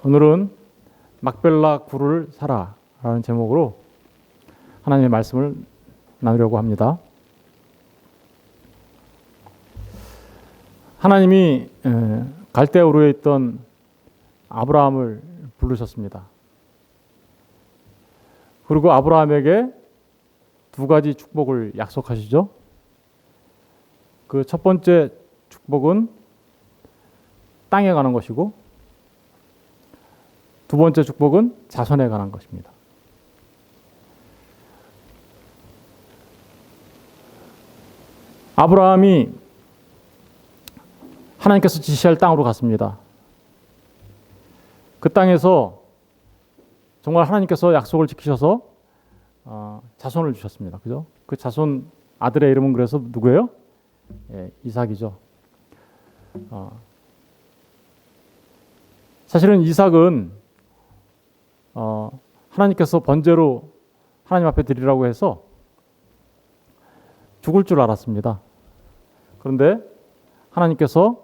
오늘은 막벨라 굴을 사라 라는 제목으로 하나님의 말씀을 나누려고 합니다. 하나님이 갈대아 우르에 있던 아브라함을 부르셨습니다. 그리고 아브라함에게 두 가지 축복을 약속하시죠. 그 첫 번째 축복은 땅에 관한 것이고 두 번째 축복은 자손에 관한 것입니다. 아브라함이 하나님께서 지시할 땅으로 갔습니다. 그 땅에서 정말 하나님께서 약속을 지키셔서 자손을 주셨습니다. 그죠? 그 자손 아들의 이름은 그래서 누구예요? 이삭이죠. 사실은 이삭은 하나님께서 번제로 하나님 앞에 드리라고 해서 죽을 줄 알았습니다. 그런데 하나님께서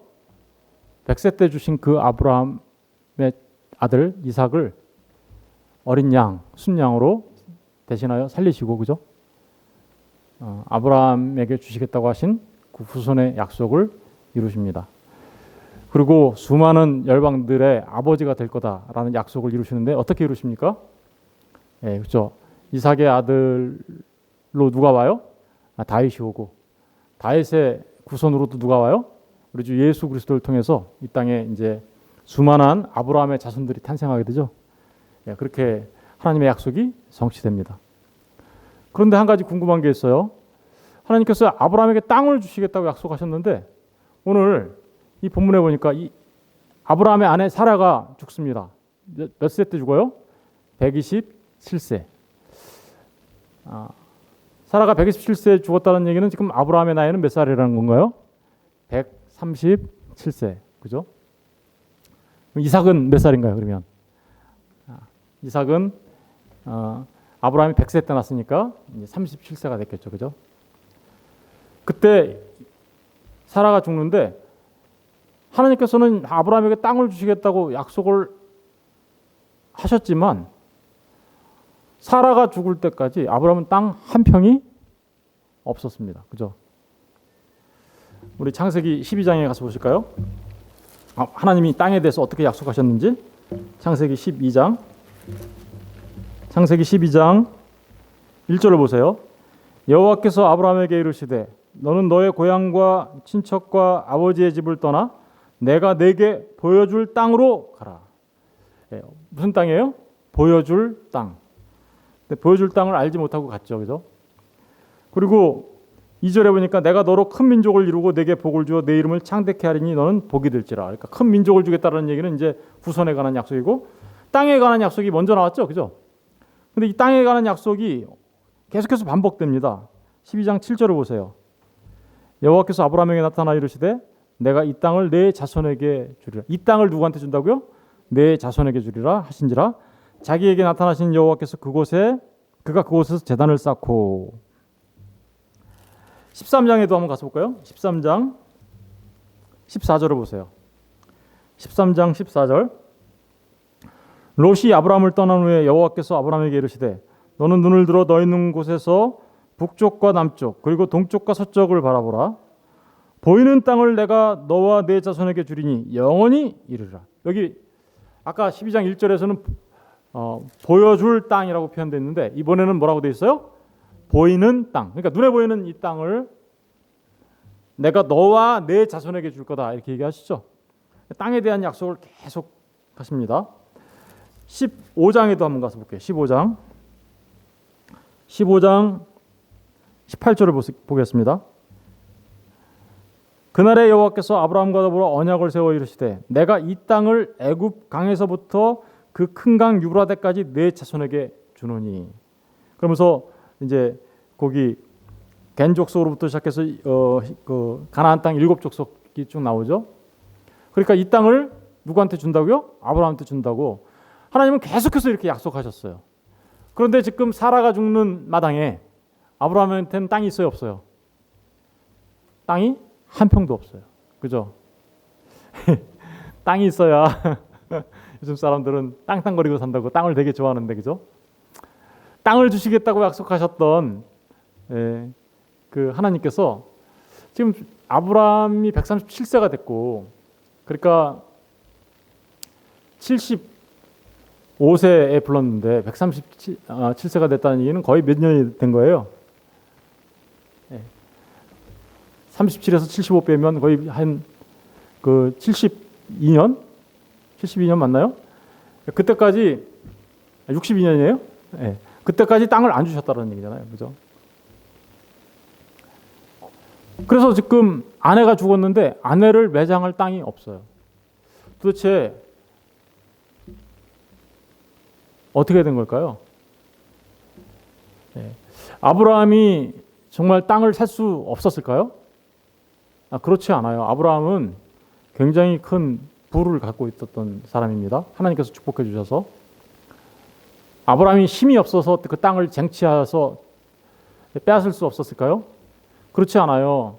100세 때 주신 그 아브라함의 아들 이삭을 어린 양, 순양으로 대신하여 살리시고, 그죠? 아브라함에게 주시겠다고 하신 그 후손의 약속을 이루십니다. 그리고 수많은 열방들의 아버지가 될 거다라는 약속을 이루시는데 어떻게 이루십니까? 그렇죠. 이삭의 아들로 누가 와요? 다윗이 오고, 다윗의 후손으로도 누가 와요? 우리 주 예수 그리스도를 통해서 이 땅에 이제 수많은 아브라함의 자손들이 탄생하게 되죠. 그렇게 하나님의 약속이 성취됩니다. 그런데 한 가지 궁금한 게 있어요. 하나님께서 아브라함에게 땅을 주시겠다고 약속하셨는데 오늘 이 본문에 보니까 이 아브라함의 아내 사라가 죽습니다. 몇 세 때 죽어요? 127세. 사라가 127세에 죽었다는 얘기는 지금 아브라함의 나이는 몇 살이라는 건가요? 137세. 그죠? 이삭은 몇 살인가요, 그러면? 이삭은 아브라함이 100세 때 났으니까 이제 37세가 됐겠죠. 그죠? 그때 사라가 죽는데 하나님께서는 아브라함에게 땅을 주시겠다고 약속을 하셨지만 사라가 죽을 때까지 아브라함은 땅 한 평이 없었습니다. 그죠? 우리 창세기 12장에 가서 보실까요? 하나님이 땅에 대해서 어떻게 약속하셨는지. 창세기 12장 1절을 보세요. 여호와께서 아브라함에게 이르시되 너는 너의 고향과 친척과 아버지의 집을 떠나 내가 내게 보여줄 땅으로 가라. 무슨 땅이에요? 보여줄 땅. 근데 보여줄 땅을 알지 못하고 갔죠. 그죠? 그리고 2절에 보니까 내가 너로 큰 민족을 이루고 내게 복을 주어 내 이름을 창대케 하리니 너는 복이 될지라. 그러니까 큰 민족을 주겠다는 얘기는 이제 후손에 관한 약속이고 땅에 관한 약속이 먼저 나왔죠. 그죠? 근데 이 땅에 관한 약속이 계속해서 반복됩니다. 12장 7절을 보세요. 여호와께서 아브라함에게 나타나 이르시되 내가 이 땅을 내 자손에게 주리라. 이 땅을 누구한테 준다고요? 내 자손에게 주리라 하신지라. 자기에게 나타나신 여호와께서 그가 그곳에서 제단을 쌓고. 13장에도 한번 가서 볼까요? 13장 14절을 보세요. 13장 14절. 롯이 아브라함을 떠난 후에 여호와께서 아브라함에게 이르시되 너는 눈을 들어 너 있는 곳에서 북쪽과 남쪽 그리고 동쪽과 서쪽을 바라보라. 보이는 땅을 내가 너와 내 자손에게 주리니 영원히 이르리라. 여기 아까 12장 1절에서는 보여줄 땅이라고 표현되어 있는데 이번에는 뭐라고 되어 있어요? 보이는 땅. 그러니까 눈에 보이는 이 땅을 내가 너와 내 자손에게 줄 거다 이렇게 얘기하시죠. 땅에 대한 약속을 계속 하십니다. 15장에도 한번 가서 볼게요. 15장 18절을 보겠습니다. 그날에 여호와께서 아브라함과 더불어 언약을 세워 이르시되 내가 이 땅을 애굽 강에서부터 그 큰 강 유브라데까지 내 자손에게 주노니. 그러면서 이제 거기 겐 족속으로부터 시작해서 그 가나안 땅 7족속이 쭉 나오죠. 그러니까 이 땅을 누구한테 준다고요? 아브라함한테 준다고 하나님은 계속해서 이렇게 약속하셨어요. 그런데 지금 사라가 죽는 마당에 아브라함한테는 땅이 있어요, 없어요? 땅이 한 평도 없어요. 그죠? 땅이 있어야 요즘 사람들은 땅땅거리고 산다고 땅을 되게 좋아하는데, 그죠? 땅을 주시겠다고 약속하셨던 그 하나님께서 지금 아브라함이 137세가 됐고, 그러니까 75세에 불렀는데 137세가 됐다는 얘기는 거의 몇 년이 된 거예요. 37에서 75 빼면 거의 한 그 72년? 72년 맞나요? 그때까지 62년이에요? 네. 그때까지 땅을 안 주셨다는 얘기잖아요. 그죠? 그래서 지금 아내가 죽었는데 아내를 매장할 땅이 없어요. 도대체 어떻게 된 걸까요? 네. 아브라함이 정말 땅을 살 수 없었을까요? 그렇지 않아요. 아브라함은 굉장히 큰 부를 갖고 있었던 사람입니다. 하나님께서 축복해 주셔서. 아브라함이 힘이 없어서 그 땅을 쟁취해서 빼앗을 수 없었을까요? 그렇지 않아요.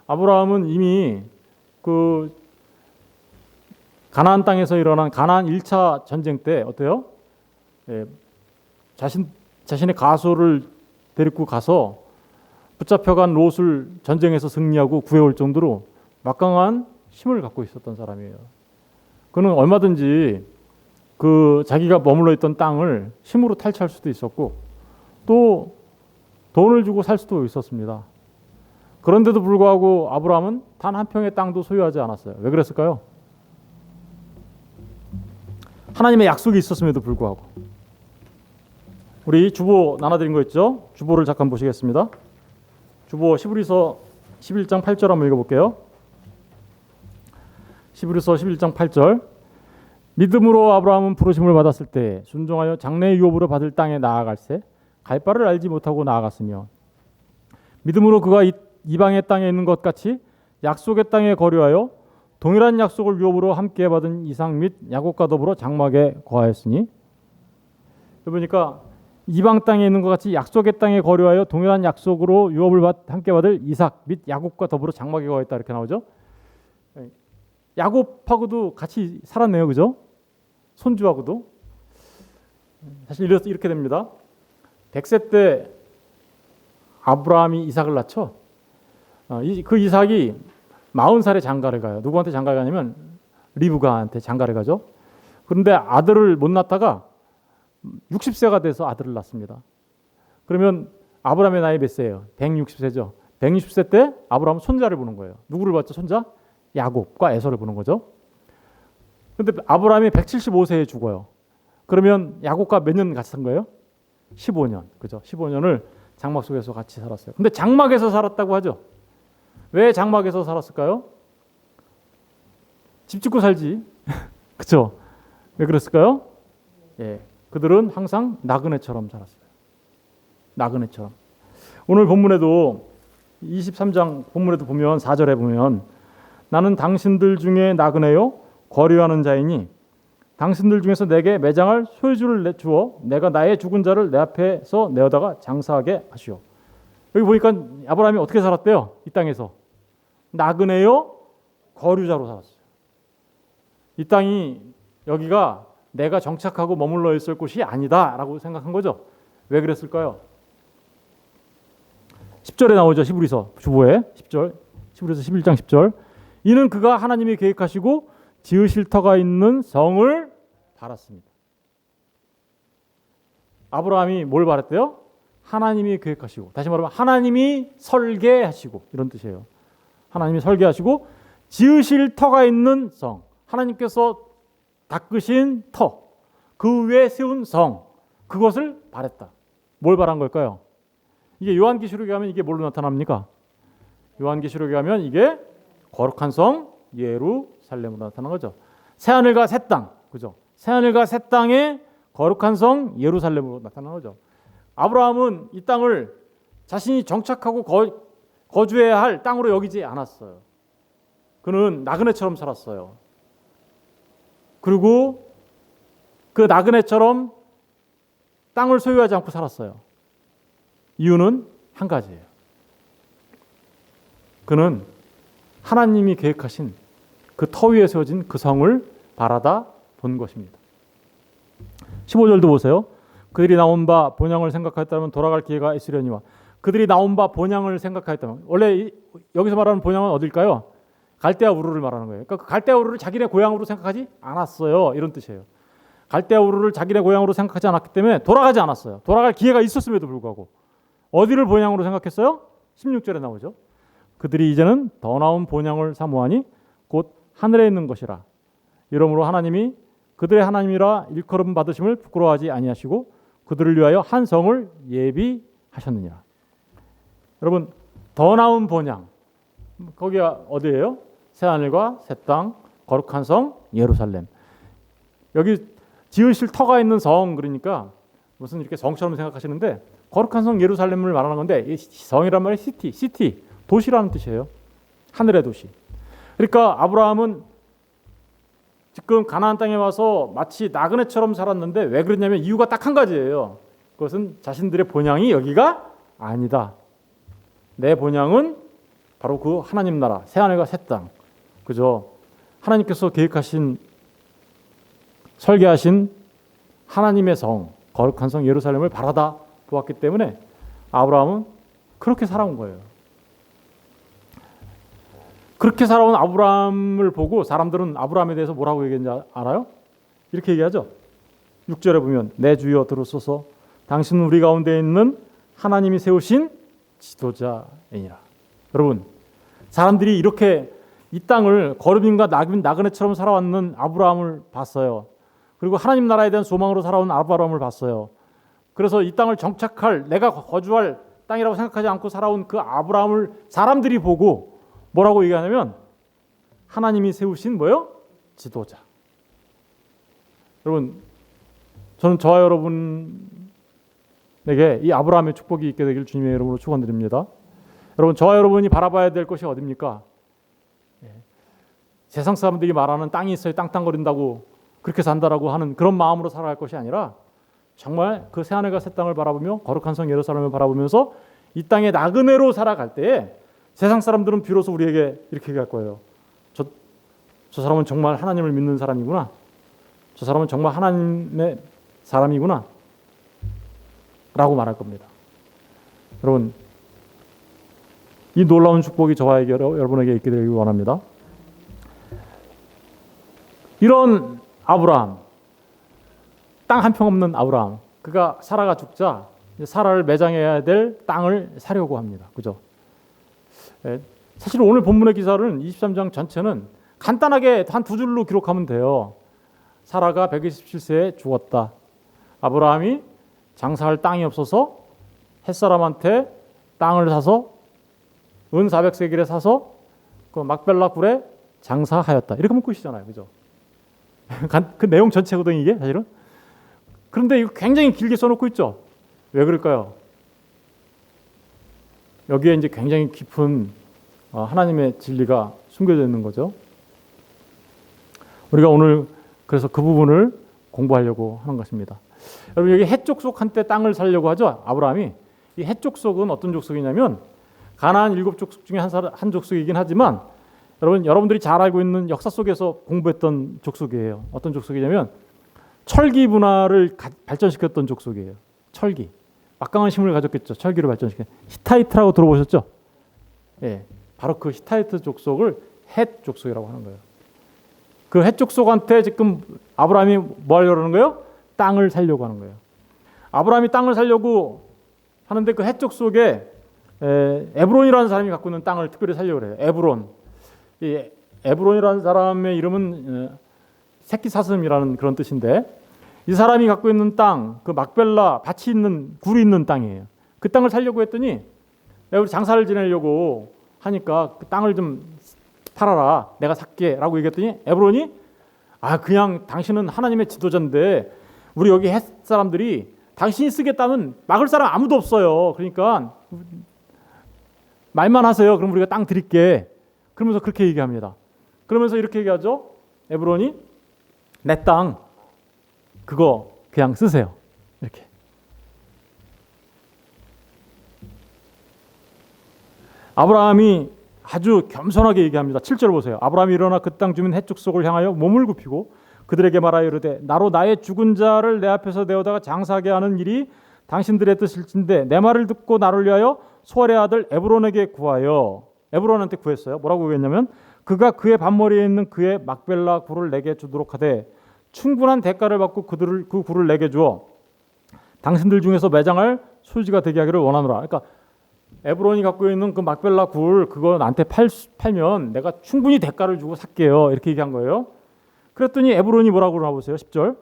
아브라함은 이미 그 가나안 땅에서 일어난 가나안 1차 전쟁 때 어때요? 자신의 가소를 데리고 가서 붙잡혀간 롯을 전쟁에서 승리하고 구해올 정도로 막강한 힘을 갖고 있었던 사람이에요. 그는 얼마든지 그 자기가 머물러 있던 땅을 힘으로 탈취할 수도 있었고 또 돈을 주고 살 수도 있었습니다. 그런데도 불구하고 아브라함은 단 한 평의 땅도 소유하지 않았어요. 왜 그랬을까요? 하나님의 약속이 있었음에도 불구하고. 우리 주보 나눠드린 거 있죠? 주보를 잠깐 보시겠습니다. 주보 히브리서 11장 8절 한번 읽어볼게요. 히브리서 11장 8절. 믿음으로 아브라함은 부르심을 받았을 때 순종하여 장래 유업으로 받을 땅에 나아갈새 갈 바를 알지 못하고 나아갔으며 믿음으로 그가 이방의 땅에 있는 것 같이 약속의 땅에 거류하여 동일한 약속을 유업으로 함께 받은 이삭 및 야곱과 더불어 장막에 거하였으니. 그러니까 이방 땅에 있는 것 같이 약속의 땅에 거류하여 동일한 약속으로 유업을 함께 받을 이삭 및 야곱과 더불어 장막에 거하였다 이렇게 나오죠. 야곱하고도 같이 살았네요, 그죠? 손주하고도. 사실 이렇게 됩니다. 100세 때 아브라함이 이삭을 낳죠. 그 이삭이 40살에 장가를 가요. 누구한테 장가를 가냐면 리브가한테 장가를 가죠. 그런데 아들을 못 낳다가 60세가 돼서 아들을 낳습니다. 그러면 아브라함의 나이 몇 세예요? 160세죠. 160세 때 아브라함은 손자를 보는 거예요. 누구를 봤죠? 손자? 야곱과 에서를 보는 거죠. 그런데 아브라함이 175세에 죽어요. 그러면 야곱과 몇 년 같이 산 거예요? 15년. 그죠? 15년을 장막 속에서 같이 살았어요. 근데 장막에서 살았다고 하죠. 왜 장막에서 살았을까요? 집 짓고 살지. 그렇죠? 왜 그랬을까요? 예, 그들은 항상 나그네처럼 살았어요. 나그네처럼. 오늘 본문에도 23장 본문에도 보면 4절에 보면 나는 당신들 중에 나그네요 거류하는 자이니 당신들 중에서 내게 매장할 소유주를 주어 내가 나의 죽은 자를 내 앞에서 내어다가 장사하게 하시오. 여기 보니까 아브라함이 어떻게 살았대요? 이 땅에서 나그네요 거류자로 살았어요. 이 땅이 여기가 내가 정착하고 머물러 있을 곳이 아니다라고 생각한 거죠. 왜 그랬을까요? 10절에 나오죠. 히브리서 주보에 10절 히브리서 11장 10절 이는 그가 하나님이 계획하시고 지으실 터가 있는 성을 바랐습니다. 아브라함이 뭘 바랐대요? 하나님이 계획하시고, 다시 말하면 하나님이 설계하시고 이런 뜻이에요. 하나님이 설계하시고 지으실 터가 있는 성, 하나님께서 닦으신 터, 그 위에 세운 성, 그것을 바랬다. 뭘 바란 걸까요? 이게 요한계시록에 가면 이게 뭘로 나타납니까? 요한계시록에 가면 이게 거룩한 성 예루살렘으로 나타나는 거죠. 새하늘과 새 땅, 그죠? 새하늘과 새 땅에 거룩한 성 예루살렘으로 나타나는 거죠. 아브라함은 이 땅을 자신이 정착하고 거주해야 할 땅으로 여기지 않았어요. 그는 나그네처럼 살았어요. 그리고 그 나그네처럼 땅을 소유하지 않고 살았어요. 이유는 한 가지예요. 그는 하나님이 계획하신 그 터 위에 세워진 그 성을 바라다 본 것입니다. 15절도 보세요. 그들이 나온 바 본향을 생각하였다면 돌아갈 기회가 있으려니와. 그들이 나온 바 본향을 생각하였다면, 원래 여기서 말하는 본향은 어딜까요? 갈대아 우르를 말하는 거예요. 그러니까 그 갈대아 우르를 자기네 고향으로 생각하지 않았어요. 이런 뜻이에요. 갈대아 우르를 자기네 고향으로 생각하지 않았기 때문에 돌아가지 않았어요. 돌아갈 기회가 있었음에도 불구하고 어디를 본향으로 생각했어요? 16절에 나오죠. 그들이 이제는 더 나은 본향을 사모하니 곧 하늘에 있는 것이라. 이러므로 하나님이 그들의 하나님이라 일컬음 받으심을 부끄러워하지 아니하시고 그들을 위하여 한 성을 예비하셨느니라. 여러분, 더 나은 본향, 거기가 어디예요? 새하늘과 새 땅, 거룩한 성 예루살렘. 여기 지으실 터가 있는 성, 그러니까 무슨 이렇게 성처럼 생각하시는데 거룩한 성 예루살렘을 말하는 건데, 이 성이란 말이 시티, 도시라는 뜻이에요. 하늘의 도시. 그러니까 아브라함은 지금 가나안 땅에 와서 마치 나그네처럼 살았는데 왜 그랬냐면 이유가 딱 한 가지예요. 그것은 자신들의 본향이 여기가 아니다. 내 본향은 바로 그 하나님 나라, 새하늘과 새 땅. 그죠? 하나님께서 계획하신, 설계하신 하나님의 성, 거룩한 성 예루살렘을 바라다 보았기 때문에 아브라함은 그렇게 살아온 거예요. 그렇게 살아온 아브라함을 보고 사람들은 아브라함에 대해서 뭐라고 얘기했는지 알아요? 이렇게 얘기하죠. 6절에 보면 내 주여 들으소서, 당신은 우리 가운데 있는 하나님이 세우신 지도자이니라. 여러분, 사람들이 이렇게 이 땅을 거르빈과 나그네처럼 살아왔는 아브라함을 봤어요. 그리고 하나님 나라에 대한 소망으로 살아온 아브라함을 봤어요. 그래서 이 땅을 정착할, 내가 거주할 땅이라고 생각하지 않고 살아온 그 아브라함을 사람들이 보고 뭐라고 얘기하냐면 하나님이 세우신 뭐요? 지도자. 여러분, 저는 저와 여러분에게 이 아브라함의 축복이 있게 되길 주님의 이름으로 축원드립니다. 여러분, 저와 여러분이 바라봐야 될 것이 어디입니까? 세상 사람들이 말하는 땅이 있어야 땅땅거린다고 그렇게 산다라고 하는 그런 마음으로 살아갈 것이 아니라 정말 그 새하늘과 새 땅을 바라보며 거룩한 성 예루살렘을 바라보면서 이 땅에 나그네로 살아갈 때에 세상 사람들은 비로소 우리에게 이렇게 얘기할 거예요. 저 사람은 정말 하나님을 믿는 사람이구나. 저 사람은 정말 하나님의 사람이구나. 라고 말할 겁니다. 여러분, 이 놀라운 축복이 저와 여러분에게 있게 되길 원합니다. 이런 아브라함, 땅 한 평 없는 아브라함, 그가 사라가 죽자 사라를 매장해야 될 땅을 사려고 합니다. 그죠? 사실 오늘 본문의 기사는 23장 전체는 간단하게 한 두 줄로 기록하면 돼요. 사라가 127세에 죽었다. 아브라함이 장사할 땅이 없어서 햇사람한테 땅을 사서 은 400세겔에 사서 그 막벨라 굴에 장사하였다. 이렇게 하면 끝이잖아요. 그죠? 그 내용 전체거든요, 이게 사실은. 그런데 이거 굉장히 길게 써놓고 있죠. 왜 그럴까요? 여기에 이제 굉장히 깊은 하나님의 진리가 숨겨져 있는 거죠. 우리가 오늘 그래서 그 부분을 공부하려고 하는 것입니다. 여러분, 여기 헷족속 한때 땅을 사려고 하죠. 아브라함이. 이 헷족속은 어떤 족속이냐면 가나안 7족속 중에 한 족속이긴 하지만 여러분들이 잘 알고 있는 역사 속에서 공부했던 족속이에요. 어떤 족속이냐면 철기 문화를 발전시켰던 족속이에요. 철기. 막강한 힘을 가졌겠죠. 철기를 발전시킨. 히타이트라고 들어보셨죠? 예, 바로 그 히타이트 족속을 헷 족속이라고 하는 거예요. 그 헷 족속한테 지금 아브라함이 뭐 하려고 하는 거예요? 땅을 살려고 하는 거예요. 아브라함이 땅을 살려고 하는데 그 헷 족속에 에브론이라는 사람이 갖고 있는 땅을 특별히 살려고 해요. 에브론. 이 에브론이라는 사람의 이름은 새끼 사슴이라는 그런 뜻인데, 이 사람이 갖고 있는 땅, 그 막벨라 밭이 있는 굴이 있는 땅이에요. 그 땅을 살려고 했더니 내가 우리 장사를 지내려고 하니까 그 땅을 좀 팔아라, 내가 살게라고 얘기했더니 에브론이 그냥 당신은 하나님의 지도자인데 우리 여기 헷 사람들이 당신이 쓰겠다면 막을 사람 아무도 없어요. 그러니까 말만 하세요. 그럼 우리가 땅 드릴게. 그러면서 그렇게 얘기합니다. 그러면서 이렇게 얘기하죠. 에브론이 내 땅 그거 그냥 쓰세요. 이렇게. 아브라함이 아주 겸손하게 얘기합니다. 7절 보세요. 아브라함이 일어나 그 땅 주민 헷 족속을 향하여 몸을 굽히고 그들에게 말하여 이르되 나로 나의 죽은 자를 내 앞에서 내어다가 장사하게 하는 일이 당신들의 뜻일진데 내 말을 듣고 나를 위하여 수알의 아들 에브론에게 구하여. 에브론한테 구했어요. 뭐라고 구했냐면 그가 그의 반머리에 있는 그의 막벨라 굴을 내게 주도록 하되 충분한 대가를 받고 그 굴을 내게 주어 당신들 중에서 매장할 소유지가 되게 하기를 원하노라. 그러니까 에브론이 갖고 있는 그 막벨라 굴 그거 나한테 팔면 내가 충분히 대가를 주고 살게요. 이렇게 얘기한 거예요. 그랬더니 에브론이 뭐라고 그러나 보세요. 10절.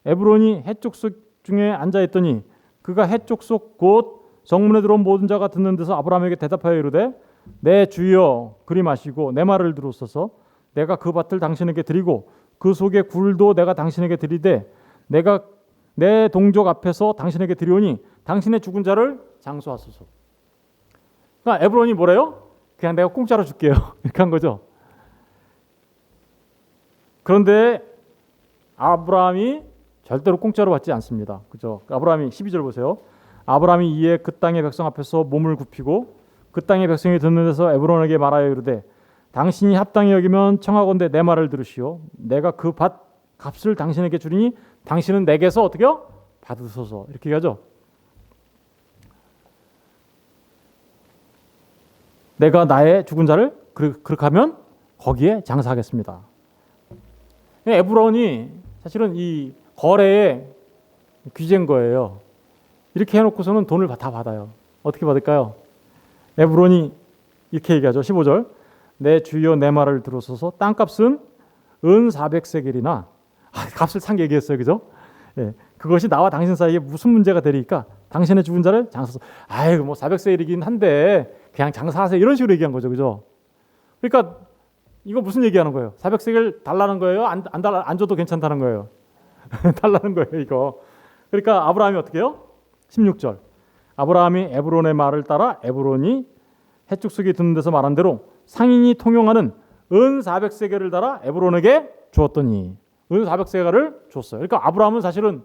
에브론이 해쪽 속 중에 앉아 있더니 그가 해쪽 속 곧 성문에 들어온 모든 자가 듣는 데서 아브라함에게 대답하여 이르되 내 주여 그리 마시고 내 말을 들으소서. 내가 그 밭을 당신에게 드리고 그 속의 굴도 내가 당신에게 드리되 내가 내 동족 앞에서 당신에게 드리오니 당신의 죽은 자를 장수하소서. 그러니까 에브론이 뭐래요? 그냥 내가 공짜로 줄게요. 이렇게 한 거죠. 그런데 아브라함이 절대로 공짜로 받지 않습니다. 그죠? 아브라함이 12절 보세요. 아브라함이 이에 그 땅의 백성 앞에서 몸을 굽히고 그 땅의 백성이 듣는 데서 에브론에게 말하여 이르되 당신이 합당히 여기면 청하건대 내 말을 들으시오. 내가 그 밭 값을 당신에게 주리니 당신은 내게서 어떻게요? 받으소서. 이렇게 얘기하죠. 내가 나의 죽은 자를 그렇게 하면 거기에 장사하겠습니다. 에브론이 사실은 이 거래의 귀재인 거예요. 이렇게 해놓고서는 돈을 다 받아요. 어떻게 받을까요? 에브론이 이렇게 얘기하죠. 15절. 내 주여 내 말을 들으소서. 땅값은 은 400세겔이나 값을 상 얘기했어요. 그죠? 예, 그것이 나와 당신 사이에 무슨 문제가 되리까? 당신의 죽은 자를 장사소. 아이고 뭐 400세겔이긴 한데 그냥 장사하세요. 이런 식으로 얘기한 거죠. 그죠? 그러니까 이거 무슨 얘기하는 거예요? 400세겔 달라는 거예요? 안 줘도 괜찮다는 거예요? 달라는 거예요. 이거. 그러니까 아브라함이 어떻게 해요? 16절. 아브라함이 에브론의 말을 따라 에브론이 해쪽 속에 듣는 데서 말한 대로 상인이 통용하는 은 400세겔을 달아 에브론에게 주었더니 은 400세겔을 줬어요. 그러니까 아브라함은 사실은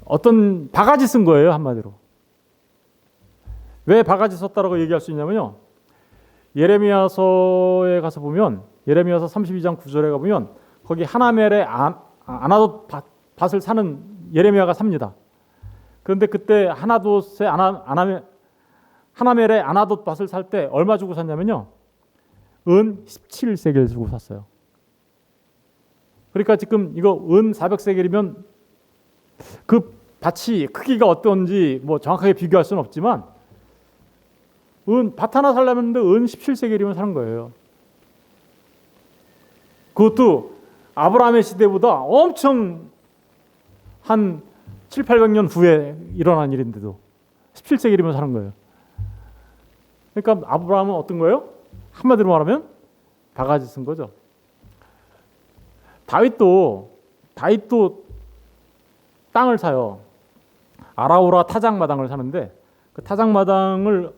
어떤 바가지 쓴 거예요. 한마디로. 왜 바가지 썼다라고 얘기할 수 있냐면요. 예레미야서에 가서 보면 예레미야서 32장 9절에 가보면 거기 하나멜의 아나돗 밭을 사는 예레미야가 삽니다. 그런데 그때 하나멜의 아나돗 밭을 살 때 얼마 주고 샀냐면요. 은 17세겔 주고 샀어요. 그러니까 지금 이거 은 400세겔이면 그 밭이 크기가 어떤지 뭐 정확하게 비교할 수는 없지만 밭 하나 살려면 은 17세겔이면 사는 거예요. 그것도 아브라함의 시대보다 엄청 한 7, 800년 후에 일어난 일인데도 17세겔이면 사는 거예요. 그러니까 아브라함은 어떤 거예요? 한마디로 말하면 바가지 쓴 거죠. 다윗도 땅을 사요. 아라우라 타작마당을 사는데 그 타작마당을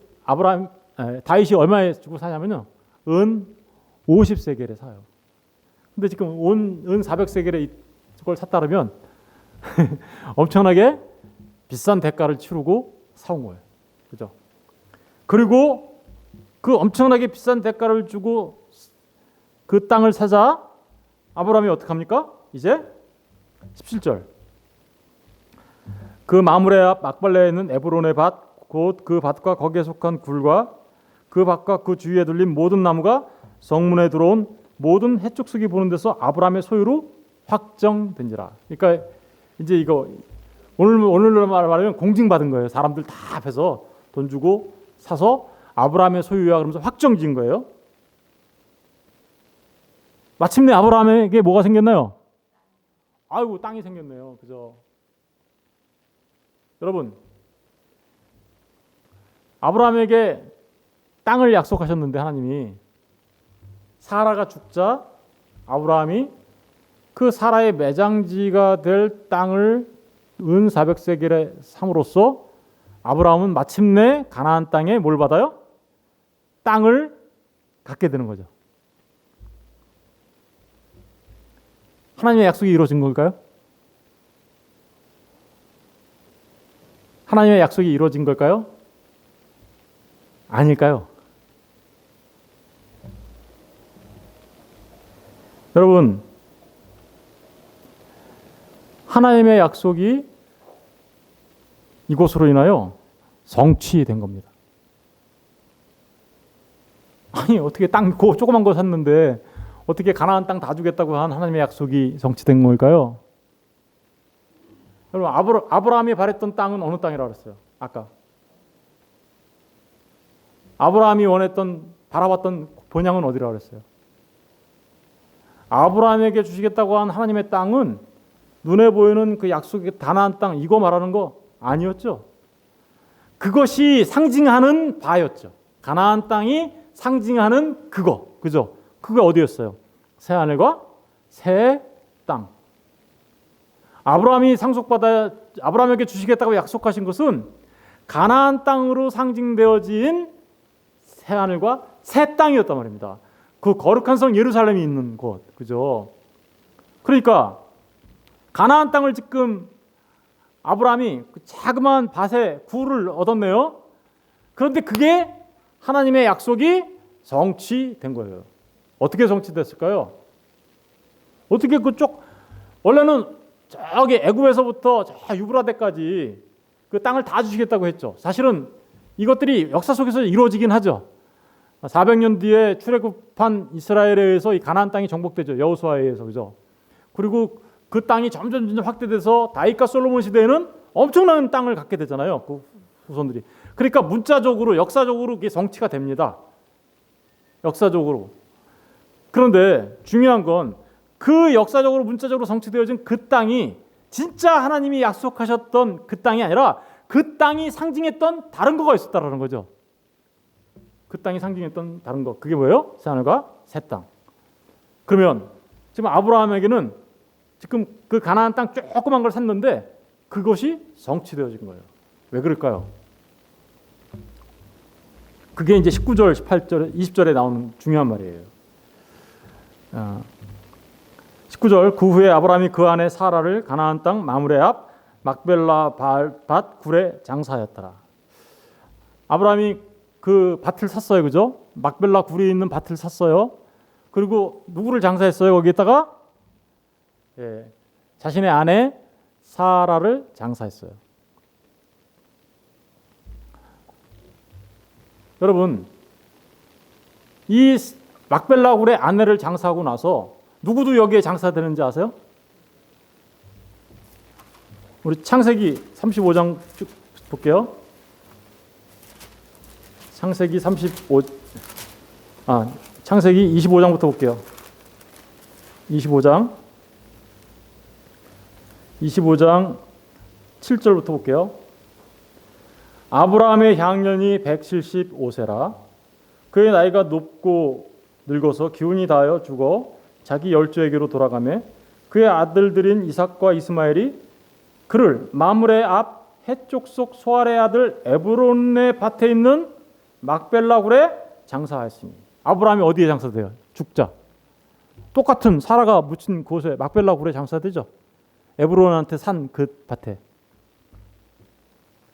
다윗이 얼마에 주고 사냐면요. 은 50세겔에 사요. 근데 지금 은 400세겔에 이걸 샀다 그러면 엄청나게 비싼 대가를 치르고 사온 거예요. 그죠? 그리고 그 엄청나게 비싼 대가를 주고 그 땅을 사자 아브라함이 어떻게 합니까? 이제 17절. 그 마므레 앞 막발레에 있는 에브론의 밭 곧 그 밭과 거기에 속한 굴과 그 밭과 그 주위에 둘린 모든 나무가 성문에 들어온 모든 해쪽수기 보는 데서 아브라함의 소유로 확정된지라. 그러니까 이제 이거 오늘로 말하면 공증받은 거예요. 사람들 다 앞에서 돈 주고 사서 아브라함의 소유야 그러면서 확정지은 거예요. 마침내 아브라함에게 뭐가 생겼나요? 아이고 땅이 생겼네요. 그죠? 여러분 아브라함에게 땅을 약속하셨는데 하나님이 사라가 죽자 아브라함이 그 사라의 매장지가 될 땅을 은 400세겔에 삼으로써 아브라함은 마침내 가나안 땅에 뭘 받아요? 땅을 갖게 되는 거죠. 하나님의 약속이 이루어진 걸까요? 하나님의 약속이 이루어진 걸까요? 아닐까요? 여러분, 하나님의 약속이 이것으로 인하여 성취된 겁니다. 아니, 어떻게 땅 조그만 거 샀는데 어떻게 가나안 땅 다 주겠다고 한 하나님의 약속이 성취된 걸까요? 여러분, 아브라함이 바랬던 땅은 어느 땅이라고 그랬어요? 아까 아브라함이 바라봤던 본향은 어디라고 그랬어요? 아브라함에게 주시겠다고 한 하나님의 땅은 눈에 보이는 그 약속의 가나안 땅, 이거 말하는 거 아니었죠. 그것이 상징하는 바였죠. 가나안 땅이 상징하는 그거, 그죠? 그게 어디였어요? 새 하늘과 새 땅. 아브라함에게 주시겠다고 약속하신 것은 가나안 땅으로 상징되어진 새 하늘과 새 땅이었단 말입니다. 그 거룩한 성 예루살렘이 있는 곳, 그죠? 그러니까 가나안 땅을 지금 아브라함이 그 자그마한 밭에 구를 얻었네요. 그런데 그게 하나님의 약속이 성취된 거예요. 어떻게 성취됐을까요? 어떻게 원래는 저기 애굽에서부터 저 유브라데까지 그 땅을 다 주시겠다고 했죠. 사실은 이것들이 역사 속에서 이루어지긴 하죠. 400년 뒤에 출애굽한 이스라엘에 의해서 이 가나안 땅이 정복되죠. 여호수아에 의해서, 그죠? 그리고 그 땅이 점점 확대돼서 다윗과 솔로몬 시대에는 엄청난 땅을 갖게 되잖아요. 그 후손들이. 그러니까 문자적으로, 역사적으로 그게 성취가 됩니다. 역사적으로. 그런데 중요한 건 그 역사적으로, 문자적으로 성취되어진 그 땅이 진짜 하나님이 약속하셨던 그 땅이 아니라 그 땅이 상징했던 다른 거가 있었다라는 거죠. 그 땅이 상징했던 다른 거. 그게 뭐예요? 새 하늘과 새 땅. 그러면 지금 아브라함에게는 지금 그 가나안 땅 조그만 걸 샀는데 그것이 성취되어진 거예요. 왜 그럴까요? 그게 이제 19절, 18절, 20절에 나오는 중요한 말이에요. 19절, 그 후에 아브라함이 그 안에 사라를 가나안 땅 마므레 앞 막벨라 밭 굴에 장사하였더라. 아브라함이 그 밭을 샀어요, 그죠? 막벨라 굴이 있는 밭을 샀어요. 그리고 누구를 장사했어요? 거기에다가 자신의 아내 사라를 장사했어요. 여러분, 이 막벨라 굴의 아내를 장사하고 나서 누구도 여기에 장사되는지 아세요? 우리 창세기 35장 쭉 볼게요. 창세기 25장부터 볼게요. 25장 7절부터 볼게요. 아브라함의 향년이 175세라. 그의 나이가 높고 늙어서 기운이 다하여 죽어 자기 열조에게로 돌아가매 그의 아들들인 이삭과 이스마엘이 그를 마므레 앞 해쪽 속 소알의 아들 에브론의 밭에 있는 막벨라 굴에 장사하였으니. 아브라함이 어디에 장사돼요? 죽자. 똑같은 사라가 묻힌 곳에 막벨라 굴에 장사되죠. 에브론한테 산 그 밭에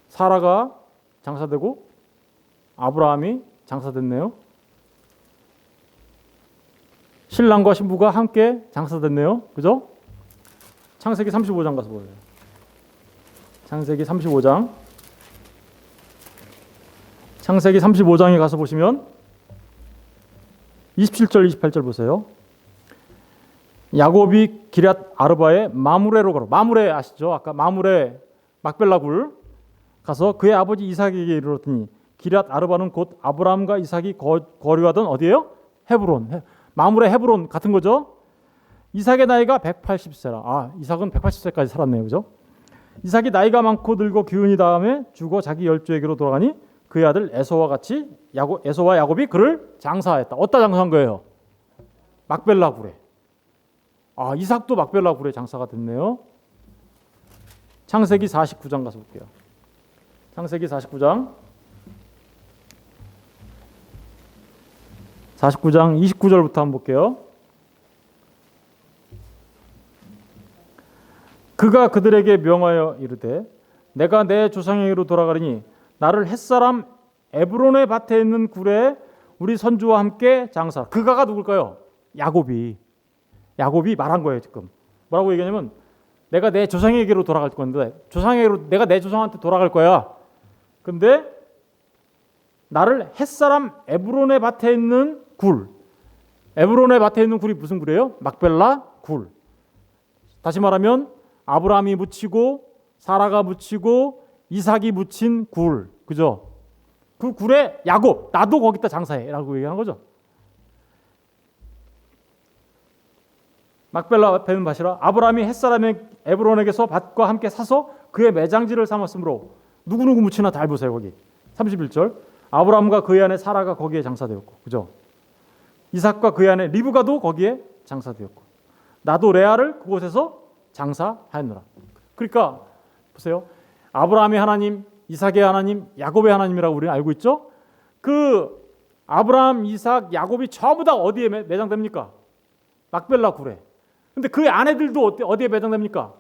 사라가 장사되고 아브라함이 장사됐네요. 신랑과 신부가 함께 장사됐네요. 그죠? 창세기 35장 가서 보세요. 창세기 35장. 창세기 35장에 가서 보시면 27절, 28절 보세요. 야곱이 기럇 아르바에 마므레로 가로. 마므레 아시죠? 아까 마므레 막벨라 굴 가서 그의 아버지 이삭에게 이르렀더니 기럇 아르바는 곧 아브라함과 이삭이 거류하던 어디예요? 헤브론. 마므레 헤브론 같은 거죠. 이삭의 나이가 180세라. 이삭은 180세까지 살았네요. 그죠? 이삭이 나이가 많고 늙어 기운이 다음에 죽어 자기 열조에게로 돌아가니 그의 아들 에서와 같이 에서와 야곱이 그를 장사하였다. 어디다 장사한 거예요? 막벨라 굴에. 이삭도 막벨라 굴에 장사가 됐네요. 창세기 49장 가서 볼게요. 창세기 49장 29절부터 한번 볼게요. 그가 그들에게 명하여 이르되 내가 내 조상에게로 돌아가리니 나를 햇사람 에브론의 밭에 있는 굴에 우리 선주와 함께 장사. 그가가 누굴까요? 야곱이 야곱이 말한 거예요. 지금 뭐라고 얘기하냐면 내가 내 조상에게로 돌아갈 건데 내가 내 조상한테 돌아갈 거야. 근데 나를 햇사람 에브론의 밭에 있는 굴, 에브론의 밭에 있는 굴이 무슨 굴이에요? 막벨라 굴. 다시 말하면 아브라함이 묻히고 사라가 묻히고 이삭이 묻힌 굴, 그죠? 그 굴에 야곱, 나도 거기다 장사해라고 얘기하는 거죠. 막벨라 앞에 있는 밭이라 아브라함이 햇사람의 에브론에게서 밭과 함께 사서 그의 매장지를 삼았으므로 누구누구 묻히나 잘 보세요. 거기 31절 아브라함과 그의 아내 사라가 거기에 장사되었고, 그죠? 이삭과 그의 아내 리브가도 거기에 장사되었고 나도 레아를 그곳에서 장사하였노라. 그러니까 보세요. 아브라함의 하나님, 이삭의 하나님, 야곱의 하나님이라고 우리는 알고 있죠. 그 아브라함, 이삭, 야곱이 전부 다 어디에 매장됩니까? 막벨라 굴에. 근데 그의 아내들도 어디에 매장됩니까?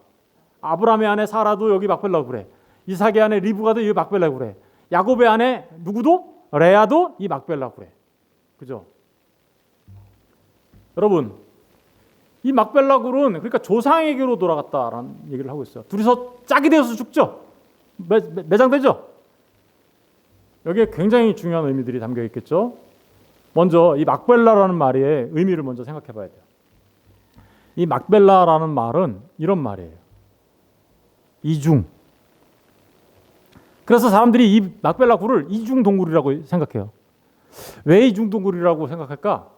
아브라함의 아내 사라도 여기 막벨라 굴에, 이삭의 아내 리브가도 여기 막벨라 굴에, 야곱의 아내 누구도? 레아도 이 막벨라 굴에. 그죠? 여러분, 이 막벨라 굴은 그러니까 조상에게로 돌아갔다라는 얘기를 하고 있어요. 둘이서 짝이 되어서 죽죠. 매장되죠. 여기에 굉장히 중요한 의미들이 담겨 있겠죠. 먼저 이 막벨라라는 말의 의미를 먼저 생각해 봐야 돼요. 이 막벨라라는 말은 이런 말이에요. 이중. 그래서 사람들이 이 막벨라 굴을 이중 동굴이라고 생각해요. 왜 이중 동굴이라고 생각할까?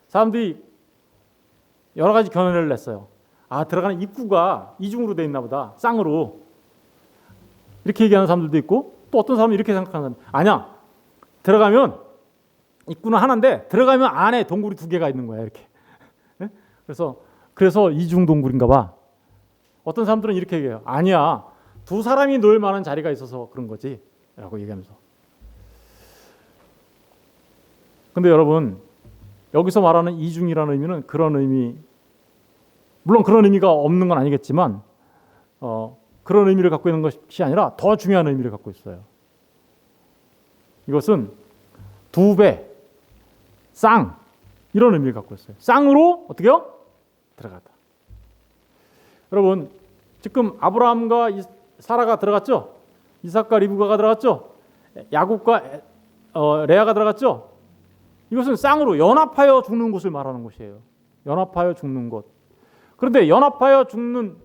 사람들이 여러 가지 견해를 냈어요. 아, 들어가는 입구가 이중으로 돼 있나 보다. 쌍으로. 이렇게 얘기하는 사람들도 있고 또 어떤 사람은 이렇게 생각하는 사람. 아니야. 들어가면 입구는 하나인데 들어가면 안에 동굴이 두 개가 있는 거야. 이렇게. 네? 그래서 이중 동굴인가 봐. 어떤 사람들은 이렇게 얘기해요. 아니야. 두 사람이 놓을 만한 자리가 있어서 그런 거지. 라고 얘기하면서. 근데 여러분, 여기서 말하는 이중이라는 의미는 그런 의미, 물론 그런 의미가 없는 건 아니겠지만 그런 의미를 갖고 있는 것이 아니라 더 중요한 의미를 갖고 있어요. 이것은 두 배, 쌍, 이런 의미를 갖고 있어요. 쌍으로 어떻게요? 들어갔다. 여러분, 지금 아브라함과 사라가 들어갔죠? 이삭과 리브가가 들어갔죠? 야곱과 레아가 들어갔죠? 이것은 쌍으로 연합하여 죽는 곳을 말하는 곳이에요. 연합하여 죽는 곳. 그런데 연합하여 죽는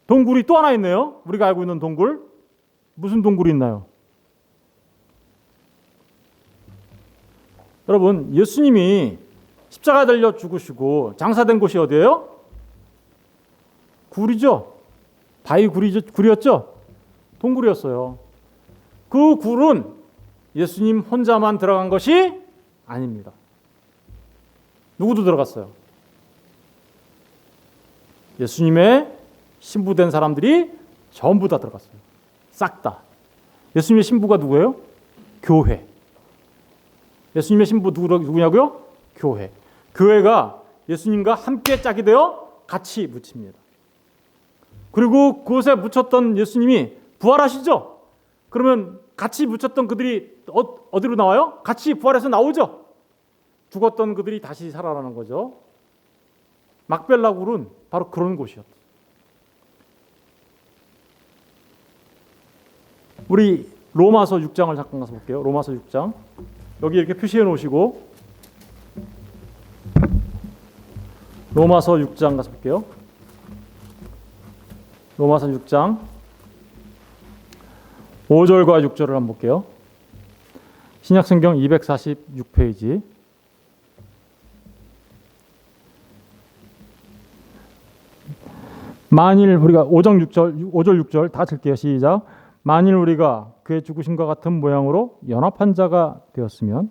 동굴이 또 하나 있네요. 우리가 알고 있는 동굴. 무슨 동굴이 있나요? 여러분, 예수님이 십자가에 달려 죽으시고 장사된 곳이 어디예요? 굴이죠. 바위 굴이었죠. 동굴이었어요. 그 굴은 예수님 혼자만 들어간 것이 아닙니다. 누구도 들어갔어요. 예수님의 신부된 사람들이 전부 다 들어갔어요. 싹 다. 예수님의 신부가 누구예요? 교회. 예수님의 신부 누구냐고요? 교회. 교회가 예수님과 함께 짝이 되어 같이 묻힙니다. 그리고 그곳에 묻혔던 예수님이 부활하시죠? 그러면 같이 묻혔던 그들이 어디로 나와요? 같이 부활해서 나오죠? 죽었던 그들이 다시 살아나는 거죠. 막벨라 굴은 바로 그런 곳이었어요. 우리 로마서 6장을 잠깐 가서 볼게요. 로마서 6장. 여기 이렇게 표시해 놓으시고 로마서 6장 가서 볼게요. 로마서 6장 5절과 6절을 한번 볼게요. 신약성경 246페이지. 만일 우리가 5절 6절 다 쓸게요. 시작. 만일 우리가 그의 죽으심과 같은 모양으로 연합한 자가 되었으면,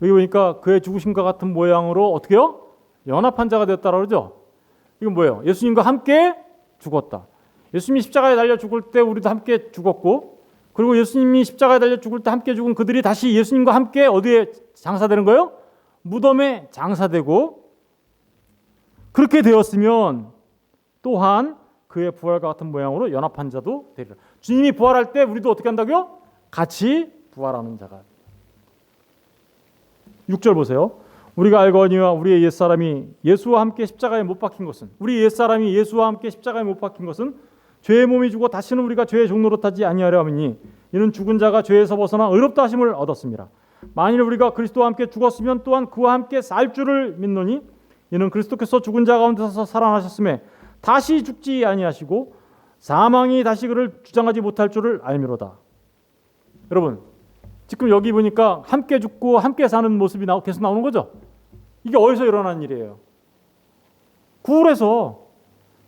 여기 보니까 그의 죽으심과 같은 모양으로 어떻게요? 연합한 자가 되었다라고 그러죠. 이건 뭐예요? 예수님과 함께 죽었다. 예수님이 십자가에 달려 죽을 때 우리도 함께 죽었고, 그리고 예수님이 십자가에 달려 죽을 때 함께 죽은 그들이 다시 예수님과 함께 어디에 장사되는 거예요? 무덤에 장사되고, 그렇게 되었으면 또한 그의 부활과 같은 모양으로 연합한 자도 되리라. 주님이 부활할 때 우리도 어떻게 한다고요? 같이 부활하는 자가. 6절 보세요. 우리가 알거니와 우리의 옛사람이 예수와 함께 십자가에 못 박힌 것은, 우리 옛사람이 예수와 함께 십자가에 못 박힌 것은 죄의 몸이 죽어 다시는 우리가 죄의 종노릇 하지 아니하려 함이니 이는 죽은 자가 죄에서 벗어나 의롭다 하심을 얻었습니다. 만일 우리가 그리스도와 함께 죽었으면 또한 그와 함께 살 줄을 믿노니 이는 그리스도께서 죽은 자 가운데서 살아나셨음에 다시 죽지 아니하시고 사망이 다시 그를 주장하지 못할 줄을 알미로다. 여러분, 지금 여기 보니까 함께 죽고 함께 사는 모습이 계속 나오는 거죠. 이게 어디서 일어난 일이에요? 구울에서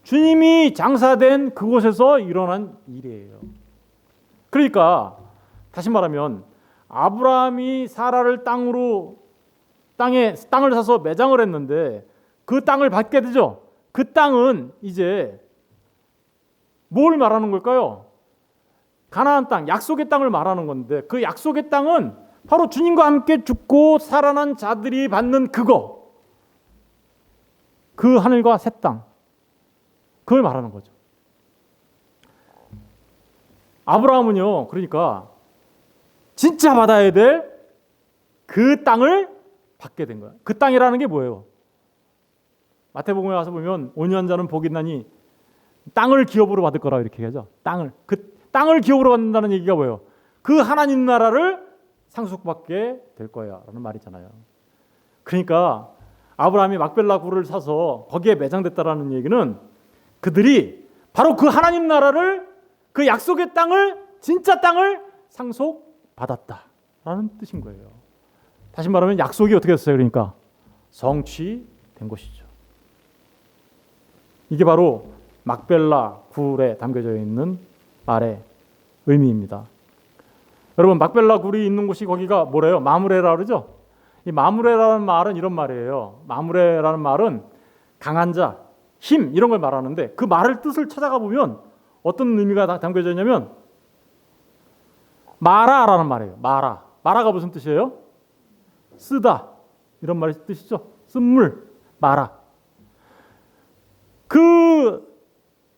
주님이 장사된 그곳에서 일어난 일이에요. 그러니까 다시 말하면 아브라함이 사라를 땅을 사서 매장을 했는데 그 땅을 받게 되죠. 그 땅은 이제 뭘 말하는 걸까요? 가나안 땅, 약속의 땅을 말하는 건데 그 약속의 땅은 바로 주님과 함께 죽고 살아난 자들이 받는 그거, 그 하늘과 새 땅, 그걸 말하는 거죠. 아브라함은요, 그러니까 진짜 받아야 될 그 땅을 받게 된 거야. 그 땅이라는 게 뭐예요? 마태복음에 와서 보면 온유한 자는 복이 있나니 땅을 기업으로 받을 거라 이렇게 하죠. 그 땅을 기업으로 받는다는 얘기가 뭐예요? 그 하나님 나라를 상속받게 될 거야라는 말이잖아요. 그러니까 아브라함이 막벨라 굴을 사서 거기에 매장됐다라는 얘기는 그들이 바로 그 하나님 나라를, 그 약속의 땅을, 진짜 땅을 상속받았다라는 뜻인 거예요. 다시 말하면 약속이 어떻게 됐어요? 그러니까 성취된 것이죠. 이게 바로 막벨라 굴에 담겨져 있는 말의 의미입니다. 여러분, 막벨라 굴이 있는 곳이 거기가 뭐래요? 마므레라 그러죠? 이 마므레라는 말은 이런 말이에요. 마므레라는 말은 강한 자, 힘 이런 걸 말하는데 그 말을 뜻을 찾아가 보면 어떤 의미가 담겨져 있냐면 마라라는 말이에요. 마라가 무슨 뜻이에요? 쓰다 이런 말이 뜻이죠. 쓴물, 마라. 그